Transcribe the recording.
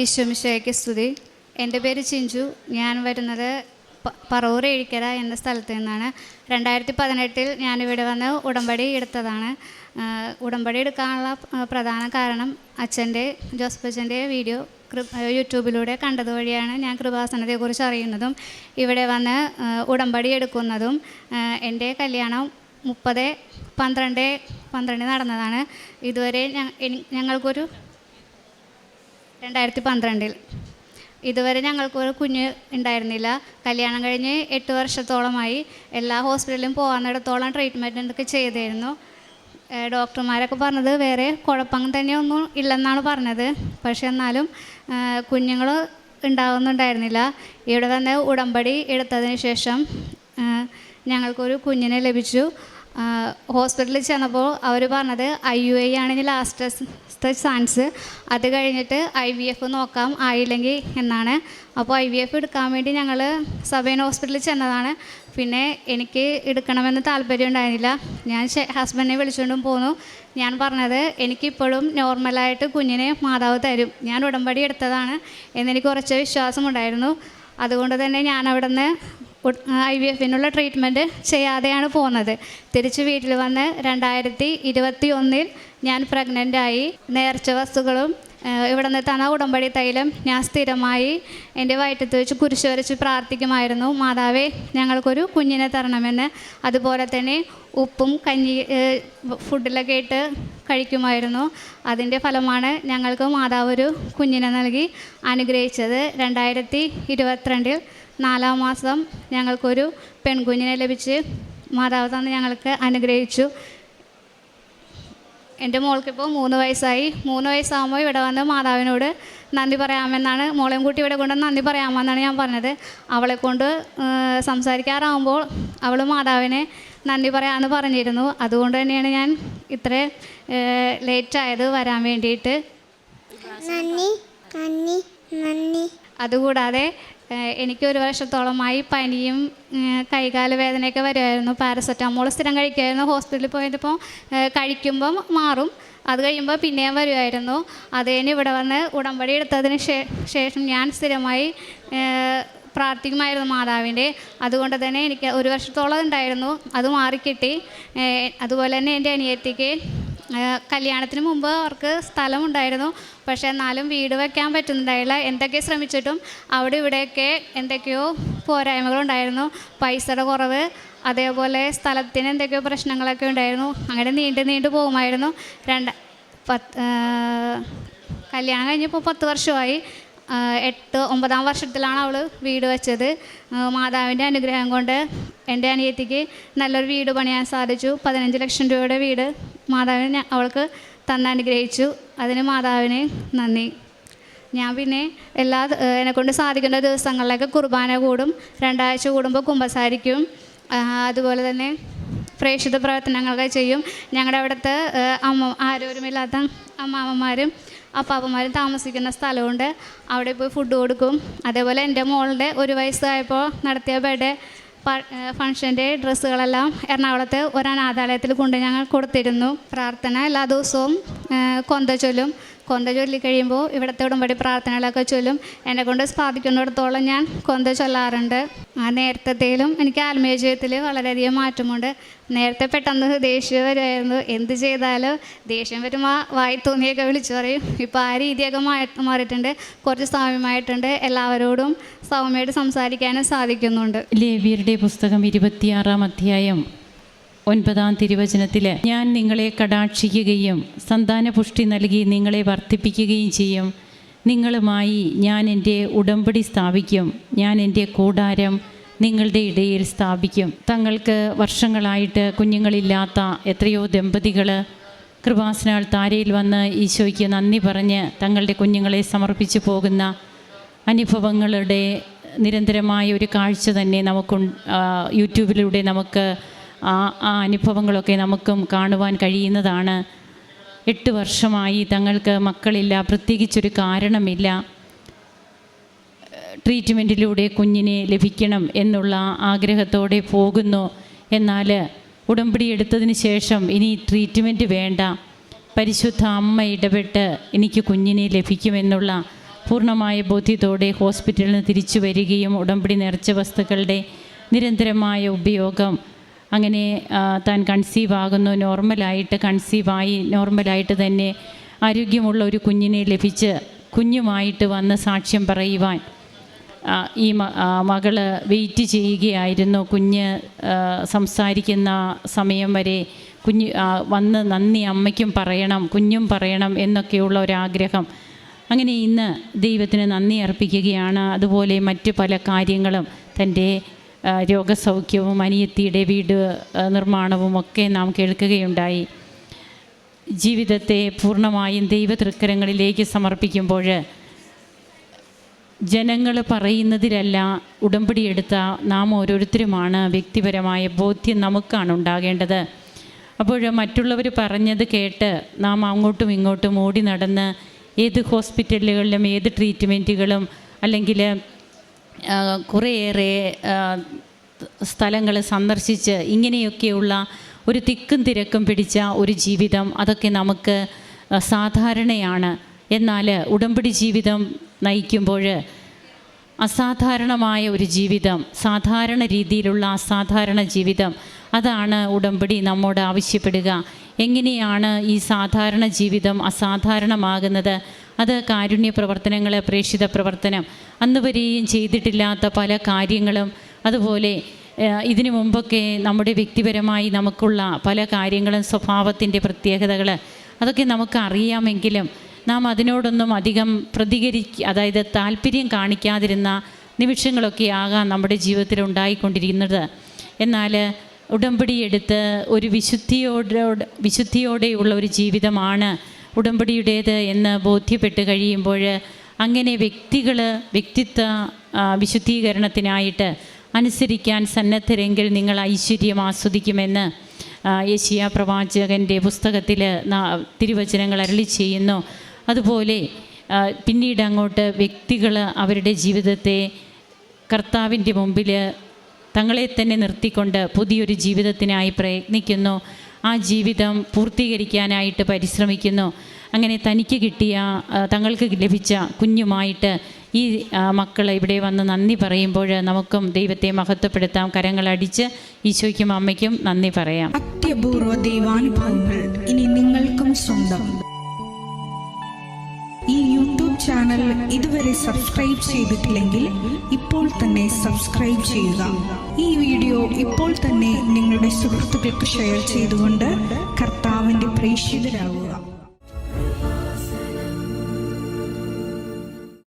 ഈശോമിശിഹായ്ക്ക് സ്തുതി. എൻ്റെ പേര് ചിഞ്ചു. ഞാൻ വരുന്നത് പറവൂർ ഏഴിക്കര എന്ന സ്ഥലത്ത് നിന്നാണ്. 2018 ഞാനിവിടെ വന്ന് ഉടമ്പടി എടുത്തതാണ്. ഉടമ്പടി എടുക്കാനുള്ള പ്രധാന കാരണം ജോസഫ് അച്ഛൻ്റെ വീഡിയോ യൂട്യൂബിലൂടെ കണ്ടത് വഴിയാണ് ഞാൻ കൃപാസനത്തെക്കുറിച്ച് അറിയുന്നതും ഇവിടെ വന്ന് ഉടമ്പടി എടുക്കുന്നതും. എൻ്റെ കല്യാണം 30/12 നടന്നതാണ്. ഇതുവരെ ഞങ്ങൾക്കൊരു 2012 ഇതുവരെ ഞങ്ങൾക്കൊരു കുഞ്ഞ് ഉണ്ടായിരുന്നില്ല. കല്യാണം കഴിഞ്ഞ് 8 വർഷത്തോളമായി. എല്ലാ ഹോസ്പിറ്റലിലും പോകാന്നിടത്തോളം ട്രീറ്റ്മെൻറ്റൊക്കെ ചെയ്തിരുന്നു. ഡോക്ടർമാരൊക്കെ പറഞ്ഞത് വേറെ കുഴപ്പം തന്നെയൊന്നും ഇല്ലെന്നാണ് പറഞ്ഞത്. പക്ഷെ എന്നാലും കുഞ്ഞുങ്ങൾ ഉണ്ടാകുന്നുണ്ടായിരുന്നില്ല. ഇവിടെ വന്ന് ഉടമ്പടി എടുത്തതിന് ശേഷം ഞങ്ങൾക്കൊരു കുഞ്ഞിനെ ലഭിച്ചു. ഹോസ്പിറ്റലിൽ ചെന്നപ്പോൾ അവർ പറഞ്ഞത് IUI ആണ് ലാസ്റ്റ് ചാൻസ്. അത് കഴിഞ്ഞിട്ട് IVF നോക്കാം, ആയില്ലെങ്കിൽ എന്നാണ്. അപ്പോൾ IVF എടുക്കാൻ വേണ്ടി ഞങ്ങൾ സബൈൻ ഹോസ്പിറ്റലിൽ ചെന്നതാണ്. പിന്നെ എനിക്ക് എടുക്കണമെന്ന് താല്പര്യം ഉണ്ടായിരുന്നില്ല. ഞാൻ ഹസ്ബൻഡിനെ വിളിച്ചുകൊണ്ടും പോന്നു. ഞാൻ പറഞ്ഞത് എനിക്കിപ്പോഴും നോർമലായിട്ട് കുഞ്ഞിനെ മാതാവ് തരും, ഞാൻ ഉടമ്പടി എടുത്തതാണ് എന്നെനിക്ക് കുറച്ച് വിശ്വാസമുണ്ടായിരുന്നു. അതുകൊണ്ട് തന്നെ ഞാൻ അവിടെ നിന്ന് IVFനുള്ള ട്രീറ്റ്മെൻറ്റ് ചെയ്യാതെയാണ് പോകുന്നത്. തിരിച്ച് വീട്ടിൽ വന്ന് 2021 ഞാൻ പ്രഗ്നൻ്റായി. നേർച്ച വസ്തുക്കളും ഇവിടെ നിന്ന് തന്ന ഉടമ്പടി തൈലം ഞാൻ സ്ഥിരമായി എൻ്റെ വയറ്റത്ത് വെച്ച് കുരിശ് വരച്ച് പ്രാർത്ഥിക്കുമായിരുന്നു. മാതാവേ, ഞങ്ങൾക്കൊരു കുഞ്ഞിനെ തരണമെന്ന്. അതുപോലെ തന്നെ ഉപ്പും കഞ്ഞി ഫുഡിലൊക്കെ ഇട്ട് കഴിക്കുമായിരുന്നു. അതിൻ്റെ ഫലമാണ് ഞങ്ങൾക്ക് മാതാവ് ഒരു കുഞ്ഞിനെ നൽകി അനുഗ്രഹിച്ചത്. 2022 4-ാം മാസം ഞങ്ങൾക്കൊരു പെൺകുഞ്ഞിനെ ലഭിച്ച് മാതാവ് തന്ന് ഞങ്ങൾക്ക് അനുഗ്രഹിച്ചു. എൻ്റെ മോൾക്കിപ്പോൾ 3 വയസ്സായി. 3 വയസ്സാകുമ്പോൾ ഇവിടെ വന്ന് മാതാവിനോട് നന്ദി പറയാമെന്നാണ്, മോളെയും കൂട്ടി ഇവിടെ കൊണ്ട് നന്ദി പറയാമെന്നാണ് ഞാൻ പറഞ്ഞത്. അവളെ കൊണ്ട് സംസാരിക്കാറാകുമ്പോൾ അവൾ മാതാവിനെ നന്ദി പറയാമെന്ന് പറഞ്ഞിരുന്നു. അതുകൊണ്ട് തന്നെയാണ് ഞാൻ ഇത്ര ലേറ്റായത് വരാൻ വേണ്ടിയിട്ട്. അതുകൂടാതെ എനിക്ക് 1 വർഷത്തോളമായി പനിയും കൈകാല വേദനയൊക്കെ വരുമായിരുന്നു. പാരസെറ്റാമോൾ സ്ഥിരം കഴിക്കുമായിരുന്നു. ഹോസ്പിറ്റലിൽ പോയപ്പോൾ കഴിക്കുമ്പം മാറും, അത് കഴിയുമ്പോൾ പിന്നെയും വരുമായിരുന്നു. അത് കഴിഞ്ഞ് ഇവിടെ വന്ന് ഉടമ്പടി എടുത്തതിന് ശേഷം ഞാൻ സ്ഥിരമായി പ്രാർത്ഥിക്കുമായിരുന്നു മാതാവിൻ്റെ. അതുകൊണ്ട് തന്നെ എനിക്ക് 1 വർഷത്തോളം ഉണ്ടായിരുന്നു, അത് മാറിക്കിട്ടി. അതുപോലെ തന്നെ എൻ്റെ അനിയത്തിക്ക് കല്യാണത്തിന് മുമ്പ് അവർക്ക് സ്ഥലമുണ്ടായിരുന്നു, പക്ഷേ എന്നാലും വീട് വയ്ക്കാൻ പറ്റുന്നുണ്ടായില്ല. എന്തൊക്കെ ശ്രമിച്ചിട്ടും അവിടെ ഇവിടെയൊക്കെ എന്തൊക്കെയോ പോരായ്മകളുണ്ടായിരുന്നു. പൈസയുടെ കുറവ്, അതേപോലെ സ്ഥലത്തിന് എന്തൊക്കെയോ പ്രശ്നങ്ങളൊക്കെ ഉണ്ടായിരുന്നു. അങ്ങനെ നീണ്ടു പോകുമായിരുന്നു. കല്യാണം കഴിഞ്ഞപ്പോൾ 10 വർഷമായി. 9-ാം വർഷത്തിലാണ് അവൾ വീട് വെച്ചത്. മാതാവിൻ്റെ അനുഗ്രഹം കൊണ്ട് എൻ്റെ അനിയത്തിക്ക് നല്ലൊരു വീട് പണിയാൻ സാധിച്ചു. 15 ലക്ഷം രൂപയുടെ വീട് മാതാവിന് അവൾക്ക് തന്നനുഗ്രഹിച്ചു. അതിന് മാതാവിന് നന്ദി. ഞാൻ പിന്നെ എന്നെക്കൊണ്ട് സാധിക്കുന്ന ദിവസങ്ങളിലൊക്കെ കുർബാന കൂടും, 2 ആഴ്ച കൂടുമ്പോൾ കുമ്പസാരിക്കും. അതുപോലെ തന്നെ പ്രേക്ഷിത പ്രവർത്തനങ്ങളൊക്കെ ചെയ്യും. ഞങ്ങളുടെ അവിടുത്തെ ആരോരുമില്ലാത്ത അമ്മാമ്മമാരും അപ്പാപ്പന്മാരും താമസിക്കുന്ന സ്ഥലമുണ്ട്, അവിടെ പോയി ഫുഡ് കൊടുക്കും. അതേപോലെ എൻ്റെ മോളുടെ 1 വയസ്സായപ്പോൾ നടത്തിയ ബർത്ത്ഡേ ഫംഗ്ഷൻ്റെ ഡ്രസ്സുകളെല്ലാം എറണാകുളത്ത് ഒരു അനാഥാലയത്തിൽ കൊണ്ട് ഞങ്ങൾ കൊടുത്തിരുന്നു. പ്രാർത്ഥന എല്ലാ ദിവസവും കൊന്ത ചൊല്ലിക്കഴിയുമ്പോൾ ഇവിടുത്തെ ഉടമ്പടി പ്രാർത്ഥനകളൊക്കെ ചൊല്ലും. എന്നെക്കൊണ്ട് സാധിക്കുന്നിടത്തോളം ഞാൻ കൊന്ത ചൊല്ലാറുണ്ട്. നേരത്തേലും എനിക്ക് ആത്മീയ ജീവിതത്തിൽ വളരെയധികം മാറ്റമുണ്ട്. നേരത്തെ പെട്ടെന്ന് ദേഷ്യം വരുമായിരുന്നു, എന്ത് ചെയ്താലും ദേഷ്യം വരുമ്പോൾ വായി തോന്നിയൊക്കെ വിളിച്ചു പറയും. ഇപ്പോൾ ആ രീതിയൊക്കെ മാറിയിട്ടുണ്ട്, കുറച്ച് സൗമ്യമായിട്ടുണ്ട്. എല്ലാവരോടും സൗമ്യമായിട്ട് സംസാരിക്കാനും സാധിക്കുന്നുണ്ട്. ലേവ്യരുടെ പുസ്തകം 26-ാം അധ്യായം 9-ാം തിരുവചനത്തിൽ, ഞാൻ നിങ്ങളെ കടാക്ഷിക്കുകയും സന്താനപുഷ്ടി നൽകി നിങ്ങളെ വർദ്ധിപ്പിക്കുകയും ചെയ്യും. നിങ്ങളുമായി ഞാൻ എൻ്റെ ഉടമ്പടി സ്ഥാപിക്കും. ഞാൻ എൻ്റെ കൂടാരം നിങ്ങളുടെ ഇടയിൽ സ്ഥാപിക്കും. തങ്ങൾക്ക് വർഷങ്ങളായിട്ട് കുഞ്ഞുങ്ങളില്ലാത്ത എത്രയോ ദമ്പതികൾ കൃപാസന താരയിൽ വന്ന് ഈശോയ്ക്ക് നന്ദി പറഞ്ഞ് തങ്ങളുടെ കുഞ്ഞുങ്ങളെ സമർപ്പിച്ചു പോകുന്ന അനുഭവങ്ങളുടെ നിരന്തരമായ ഒരു കാഴ്ച തന്നെ യൂട്യൂബിലൂടെ നമുക്ക് ആ അനുഭവങ്ങളൊക്കെ നമുക്കും കാണുവാൻ കഴിയുന്നതാണ്. 8 വർഷമായി തങ്ങൾക്ക് മക്കളില്ല, പ്രത്യേകിച്ചൊരു കാരണമില്ല. ട്രീറ്റ്മെൻറ്റിലൂടെ കുഞ്ഞിനെ ലഭിക്കണം എന്നുള്ള ആഗ്രഹത്തോടെ പോകുന്നു. എന്നാൽ ഉടമ്പടി എടുത്തതിന് ശേഷം ഇനി ട്രീറ്റ്മെൻറ്റ് വേണ്ട, പരിശുദ്ധ അമ്മ ഇടപെട്ട് എനിക്ക് കുഞ്ഞിനെ ലഭിക്കുമെന്നുള്ള പൂർണ്ണമായ ബോധ്യത്തോടെ ഹോസ്പിറ്റലിൽ നിന്ന് തിരിച്ചു വരികയും ഉടമ്പടി നേർച്ച വസ്തുക്കളുടെ നിരന്തരമായ ഉപയോഗം, അങ്ങനെ താൻ കൺസീവ് ആകുന്നു, നോർമലായിട്ട് കൺസീവായി നോർമലായിട്ട് തന്നെ ആരോഗ്യമുള്ള ഒരു കുഞ്ഞിനെ ലഭിച്ച് കുഞ്ഞുമായിട്ട് വന്ന് സാക്ഷ്യം പറയുവാൻ ഈ മകള് വെയിറ്റ് ചെയ്യുകയായിരുന്നു. കുഞ്ഞ് സംസാരിക്കുന്ന സമയം വരെ കുഞ്ഞ് വന്ന് നന്ദി അമ്മയ്ക്കും പറയണം, കുഞ്ഞും പറയണം എന്നൊക്കെയുള്ള ഒരാഗ്രഹം. അങ്ങനെ ഇന്ന് ദൈവത്തിന് നന്ദി അർപ്പിക്കുകയാണ്. അതുപോലെ മറ്റു പല കാര്യങ്ങളും, തൻ്റെ രോഗസൗഖ്യവും അനിയത്തിയുടെ വീട് നിർമ്മാണവും ഒക്കെ നാം കേൾക്കുകയുണ്ടായി. ജീവിതത്തെ പൂർണ്ണമായും ദൈവതൃക്കരങ്ങളിലേക്ക് സമർപ്പിക്കുമ്പോൾ ജനങ്ങൾ പറയുന്നതിലല്ല ഉടമ്പടി എടുത്ത നാം ഓരോരുത്തരുമാണ് വ്യക്തിപരമായ ബോധ്യം നമുക്കാണ് ഉണ്ടാകേണ്ടത്. അപ്പോൾ മറ്റുള്ളവർ പറഞ്ഞത് കേട്ട് നാം അങ്ങോട്ടും ഇങ്ങോട്ടും ഓടി നടന്ന് ഏത് ഹോസ്പിറ്റലുകളിലും ഏത് ട്രീറ്റ്മെൻറ്റുകളും അല്ലെങ്കിൽ കുറേയേറെ സ്ഥലങ്ങൾ സന്ദർശിച്ച് ഇങ്ങനെയൊക്കെയുള്ള ഒരു തിക്കും തിരക്കും പിടിച്ച ഒരു ജീവിതം, അതൊക്കെ നമുക്ക് സാധാരണയാണ്. എന്നാൽ ഉടമ്പടി ജീവിതം നയിക്കുമ്പോൾ അസാധാരണമായ ഒരു ജീവിതം, സാധാരണ രീതിയിലുള്ള അസാധാരണ ജീവിതം, അതാണ് ഉടമ്പടി നമ്മോട് ആവശ്യപ്പെടുക. എങ്ങനെയാണ് ഈ സാധാരണ ജീവിതം അസാധാരണമാകുന്നത്? അത് കാരുണ്യ പ്രവർത്തനങ്ങൾ, പ്രേക്ഷിത പ്രവർത്തനം, അന്ന് വരെയും ചെയ്തിട്ടില്ലാത്ത പല കാര്യങ്ങളും, അതുപോലെ ഇതിനു മുമ്പൊക്കെ നമ്മുടെ വ്യക്തിപരമായി നമുക്കുള്ള പല കാര്യങ്ങളും, സ്വഭാവത്തിൻ്റെ പ്രത്യേകതകൾ, അതൊക്കെ നമുക്ക് അറിയാമെങ്കിലും നാം അതിനോടൊന്നും അധികം അതായത് താല്പര്യം കാണിക്കാതിരുന്ന നിമിഷങ്ങളൊക്കെ ആകാം നമ്മുടെ ജീവിതത്തിൽ ഉണ്ടായിക്കൊണ്ടിരിക്കുന്നത്. എന്നാൽ ഉടമ്പടി എടുത്ത് ഒരു വിശുദ്ധിയോടെയുള്ള ഒരു ജീവിതമാണ് ഉടമ്പടിയുടേത് എന്ന് ബോധ്യപ്പെട്ട് കഴിയുമ്പോൾ, അങ്ങനെ വ്യക്തിത്വ വിശുദ്ധീകരണത്തിനായിട്ട് അനുസരിക്കാൻ സന്നദ്ധരെങ്കിൽ നിങ്ങൾ ഐശ്വര്യം ആസ്വദിക്കുമെന്ന് യെശയ്യാ പ്രവാചകൻ്റെ പുസ്തകത്തിൽ തിരുവചനങ്ങൾ അരുളി ചെയ്യുന്നു. അതുപോലെ പിന്നീട് അങ്ങോട്ട് വ്യക്തികൾ അവരുടെ ജീവിതത്തെ കർത്താവിൻ്റെ മുമ്പിൽ തങ്ങളെ തന്നെ നിർത്തിക്കൊണ്ട് പുതിയൊരു ജീവിതത്തിനായി പ്രയത്നിക്കുന്നു. ആ ജീവിതം പൂർത്തീകരിക്കാനായിട്ട് പരിശ്രമിക്കുന്നു. അങ്ങനെ തങ്ങൾക്ക് ലഭിച്ച കുഞ്ഞുമായിട്ട് ഈ മക്കൾ ഇവിടെ വന്ന് നന്ദി പറയുമ്പോൾ നമുക്കും ദൈവത്തെ മഹത്വപ്പെടുത്താം. കരങ്ങളടിച്ച് ഈശോയ്ക്കും അമ്മയ്ക്കും നന്ദി പറയാം. അത്യപൂർവ ദൈവാനുഭവങ്ങൾ ഇനി നിങ്ങൾക്കും സ്വന്തം. ഈ യൂട്യൂബ് ചാനൽ ഇതുവരെ സബ്സ്ക്രൈബ് ചെയ്തിട്ടില്ലെങ്കിൽ ഇപ്പോൾ തന്നെ സബ്സ്ക്രൈബ് ചെയ്യുക. ഈ വീഡിയോ ഇപ്പോൾ തന്നെ നിങ്ങളുടെ സുഹൃത്തുക്കൾക്ക് ഷെയർ ചെയ്തുകൊണ്ട് കർത്താവിൻ്റെ പ്രേക്ഷിതരാകുക.